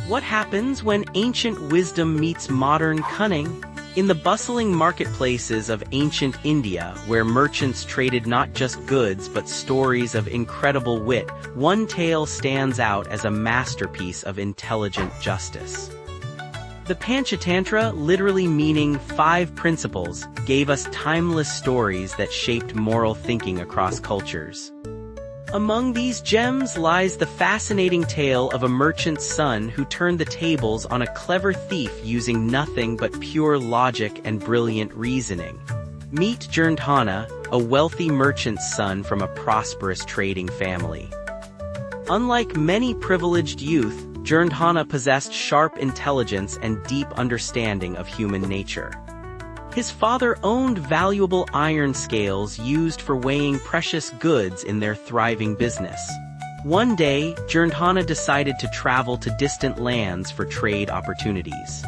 What happens when ancient wisdom meets modern cunning? In the bustling marketplaces of ancient India, where merchants traded not just goods but stories of incredible wit, one tale stands out as a masterpiece of intelligent justice. The Panchatantra, literally meaning 5 principles, gave us timeless stories that shaped moral thinking across cultures. Among these gems lies the fascinating tale of a merchant's son who turned the tables on a clever thief using nothing but pure logic and brilliant reasoning. Meet Jnana, a wealthy merchant's son from a prosperous trading family. Unlike many privileged youth, Jnana possessed sharp intelligence and deep understanding of human nature. His father owned valuable iron scales used for weighing precious goods in their thriving business. One day, Jnana decided to travel to distant lands for trade opportunities.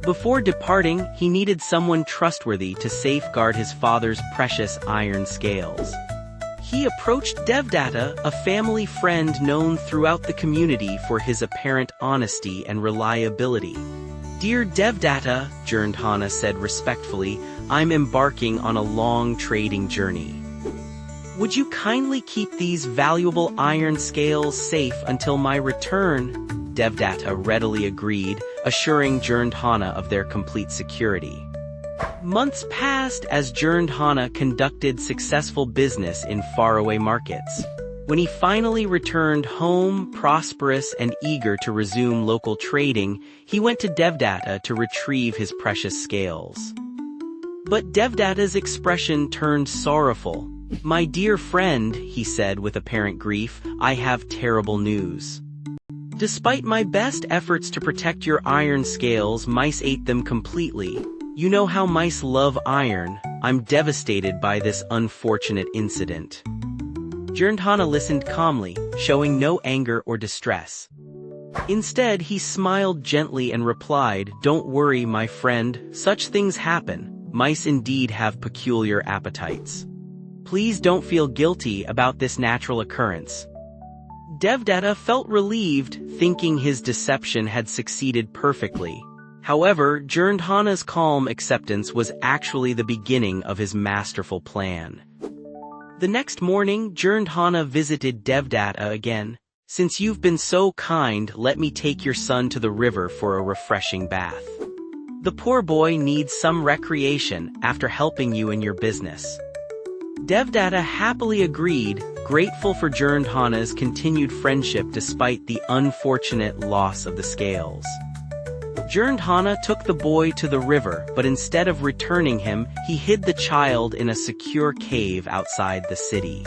Before departing, he needed someone trustworthy to safeguard his father's precious iron scales. He approached Devdatta, a family friend known throughout the community for his apparent honesty and reliability. "Dear Devdatta," Jnana said respectfully, "I'm embarking on a long trading journey. Would you kindly keep these valuable iron scales safe until my return?" Devdatta readily agreed, assuring Jnana of their complete security. Months passed as Jnana conducted successful business in faraway markets. When he finally returned home, prosperous and eager to resume local trading, he went to Devdatta to retrieve his precious scales. But Devdatta's expression turned sorrowful. "My dear friend," he said with apparent grief, "I have terrible news. Despite my best efforts to protect your iron scales, mice ate them completely. You know how mice love iron. I'm devastated by this unfortunate incident." Jnana listened calmly, showing no anger or distress. Instead, he smiled gently and replied, "Don't worry, my friend, such things happen. Mice indeed have peculiar appetites. Please don't feel guilty about this natural occurrence." Devdatta felt relieved, thinking his deception had succeeded perfectly. However, Jnana's calm acceptance was actually the beginning of his masterful plan. The next morning, Jnana visited Devdatta again. "Since you've been so kind, let me take your son to the river for a refreshing bath. The poor boy needs some recreation after helping you in your business." Devdatta happily agreed, grateful for Jnana's continued friendship despite the unfortunate loss of the scales. Jnana took the boy to the river, but instead of returning him, he hid the child in a secure cave outside the city.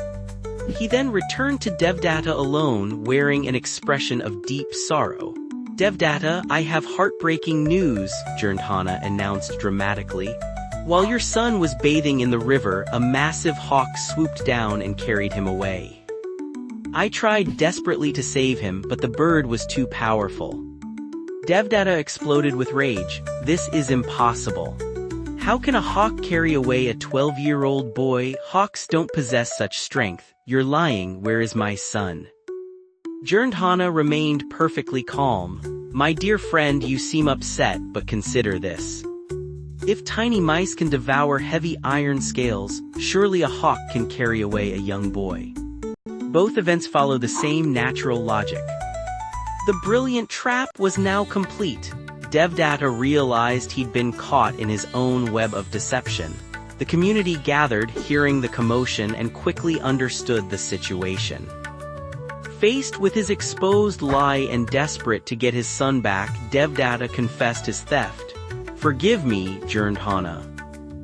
He then returned to Devdatta alone, wearing an expression of deep sorrow. "Devdatta, I have heartbreaking news," Jnana announced dramatically. "While your son was bathing in the river, a massive hawk swooped down and carried him away. I tried desperately to save him, but the bird was too powerful." Devdatta exploded with rage. "This is impossible. How can a hawk carry away a 12-year-old boy? Hawks don't possess such strength. You're lying. Where is my son?" Jnana remained perfectly calm. "My dear friend, you seem upset, but consider this. If tiny mice can devour heavy iron scales, surely a hawk can carry away a young boy. Both events follow the same natural logic." The brilliant trap was now complete. Devdatta realized he'd been caught in his own web of deception. The community gathered, hearing the commotion, and quickly understood the situation. Faced with his exposed lie and desperate to get his son back, Devdatta confessed his theft. "Forgive me, Jnana.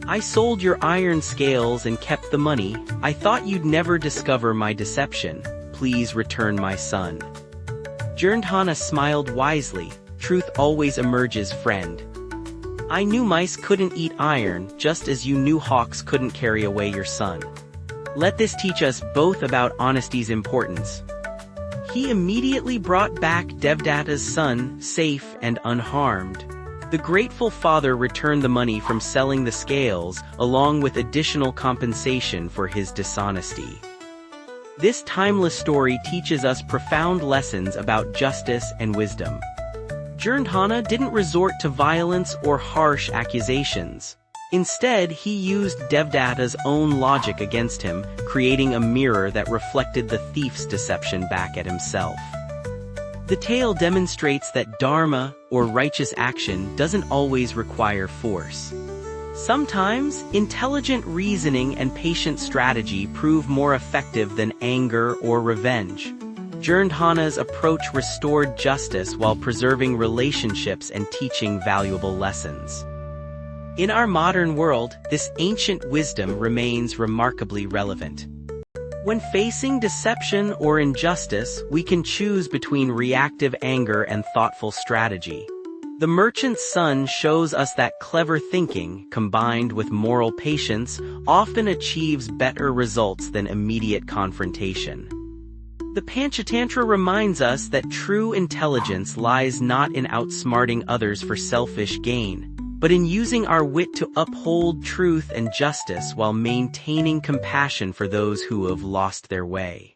I sold your iron scales and kept the money. I thought you'd never discover my deception. Please return my son." Jnana smiled wisely. "Truth always emerges, friend. I knew mice couldn't eat iron, just as you knew hawks couldn't carry away your son. Let this teach us both about honesty's importance." He immediately brought back Devdatta's son, safe and unharmed. The grateful father returned the money from selling the scales, along with additional compensation for his dishonesty. This timeless story teaches us profound lessons about justice and wisdom. Jnana didn't resort to violence or harsh accusations. Instead, he used Devdatta's own logic against him, creating a mirror that reflected the thief's deception back at himself. The tale demonstrates that dharma, or righteous action, doesn't always require force. Sometimes, intelligent reasoning and patient strategy prove more effective than anger or revenge. Jnana's approach restored justice while preserving relationships and teaching valuable lessons. In our modern world, this ancient wisdom remains remarkably relevant. When facing deception or injustice, we can choose between reactive anger and thoughtful strategy. The merchant's son shows us that clever thinking, combined with moral patience, often achieves better results than immediate confrontation. The Panchatantra reminds us that true intelligence lies not in outsmarting others for selfish gain, but in using our wit to uphold truth and justice while maintaining compassion for those who have lost their way.